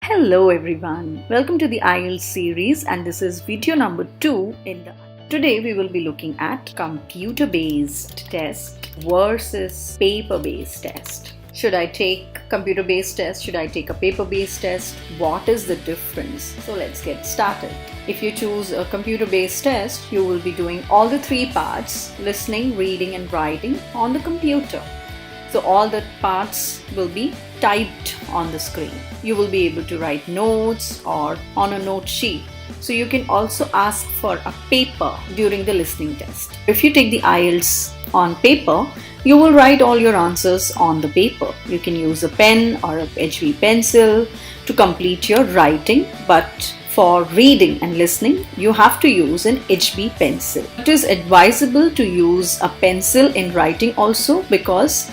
Hello everyone, welcome to the IELTS series and this is video number 2 in the Today we will be looking at computer-based test versus paper-based test. Should I take computer-based test? Should I take a paper-based test? What is the difference? So let's get started. If you choose a computer-based test, you will be doing all the 3 parts, listening, reading and writing on the computer. So all the parts will be typed on the screen. You will be able to write notes or on a note sheet. So you can also ask for a paper during the listening test. If you take the IELTS on paper, you will write all your answers on the paper. You can use a pen or a HB pencil to complete your writing, but for reading and listening, you have to use an HB pencil. It is advisable to use a pencil in writing also, because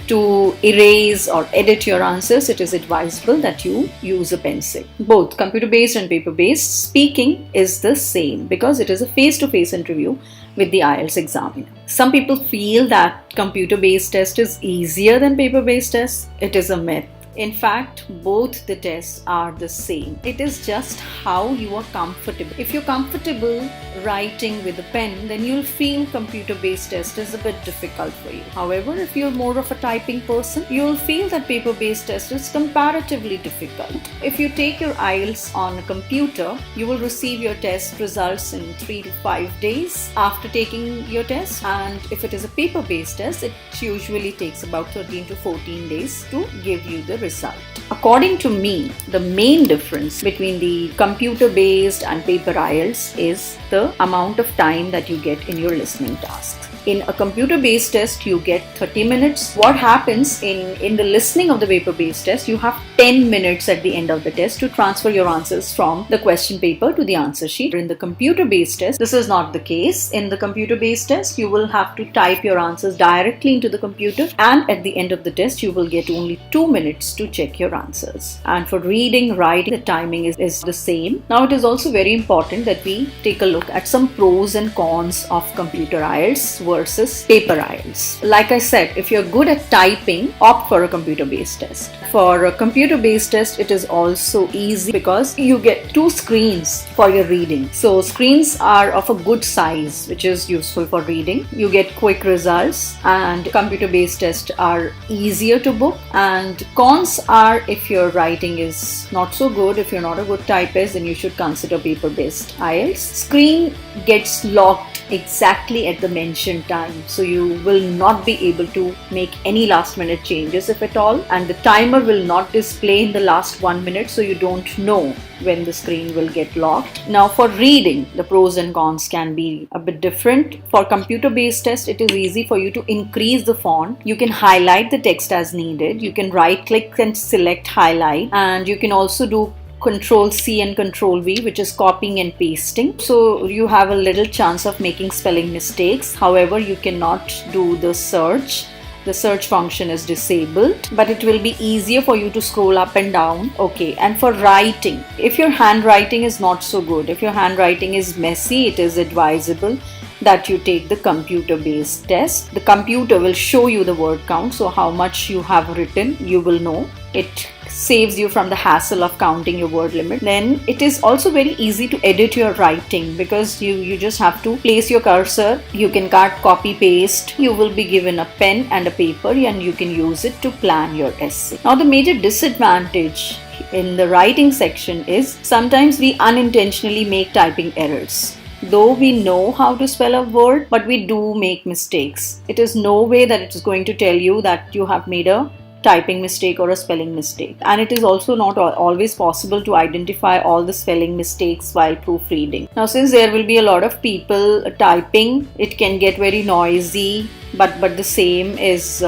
to erase or edit your answers, it is advisable that you use a pencil. Both computer-based and paper-based, speaking is the same because it is a face-to-face interview with the IELTS examiner. Some people feel that computer-based test is easier than paper-based test. It is a myth. In fact, both the tests are the same. It is just how you are comfortable. If you're comfortable writing with a pen, then you'll feel computer-based test is a bit difficult for you. However, if you're more of a typing person, you'll feel that paper-based test is comparatively difficult. If you take your IELTS on a computer, you will receive your test results in 3 to 5 days after taking your test. And if it is a paper-based test, it usually takes about 13 to 14 days to give you the result. According to me, the main difference between the computer-based and paper IELTS is the amount of time that you get in your listening tasks. In a computer-based test, you get 30 minutes. What happens in the listening of the paper-based test, you have 10 minutes at the end of the test to transfer your answers from the question paper to the answer sheet. In the computer-based test, this is not the case. In the computer-based test, you will have to type your answers directly into the computer, and at the end of the test, you will get only 2 minutes to check your answers. And for reading, writing, the timing is the same. Now, it is also very important that we take a look at some pros and cons of computer IELTS versus paper IELTS. Like I said, if you're good at typing, opt for a computer-based test. For a computer-based test, it is also easy because you get 2 screens for your reading. So screens are of a good size, which is useful for reading. You get quick results, and computer-based tests are easier to book. And cons are, if your writing is not so good, if you're not a good typist, then you should consider paper-based IELTS. Screen gets locked exactly at the mentioned time, so you will not be able to make any last minute changes, if at all, and the timer will not display in the last 1 minute, so you don't know when the screen will get locked. Now, for reading, the pros and cons can be a bit different. For computer-based test, it is easy for you to increase the font. You can highlight the text as needed. You can right click and select highlight, and you can also do Control C and Control V, which is copying and pasting. So you have a little chance of making spelling mistakes. However, you cannot do the search. The search function is disabled, but it will be easier for you to scroll up and down. Okay, and for writing, if your handwriting is not so good, if your handwriting is messy, it is advisable that you take the computer-based test. The computer will show you the word count, so how much you have written, you will know. It saves you from the hassle of counting your word limit. Then it is also very easy to edit your writing because you just have to place your cursor. You can cut, copy, paste. You will be given a pen and a paper, and you can use it to plan your essay. Now, the major disadvantage in the writing section is sometimes we unintentionally make typing errors. Though we know how to spell a word, but we do make mistakes. It is no way that it is going to tell you that you have made a typing mistake or a spelling mistake. And it is also not always possible to identify all the spelling mistakes while proofreading. Now, since there will be a lot of people typing, it can get very noisy. But the same is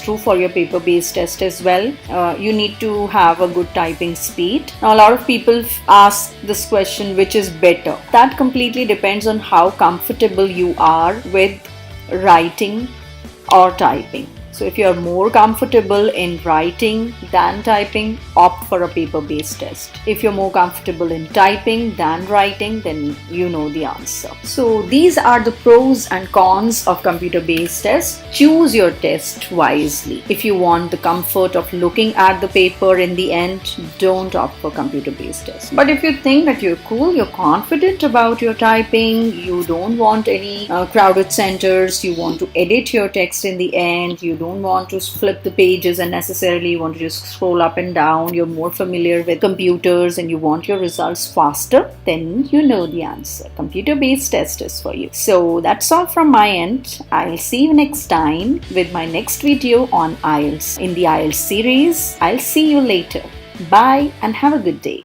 true for your paper-based test as well. You need to have a good typing speed. Now, a lot of people ask this question, which is better? That completely depends on how comfortable you are with writing or typing. So if you are more comfortable in writing than typing, opt for a paper-based test. If you're more comfortable in typing than writing, then you know the answer. So these are the pros and cons of computer-based tests. Choose your test wisely. If you want the comfort of looking at the paper in the end, don't opt for computer-based tests. But if you think that you're cool, you're confident about your typing, you don't want any crowded centers, you want to edit your text in the end, you don't want to flip the pages unnecessarily, you want to just scroll up and down, you're more familiar with computers and you want your results faster, then you know the answer. Computer-based test is for you. So that's all from my end. I'll see you next time with my next video on IELTS in the IELTS series. I'll see you later. Bye and have a good day.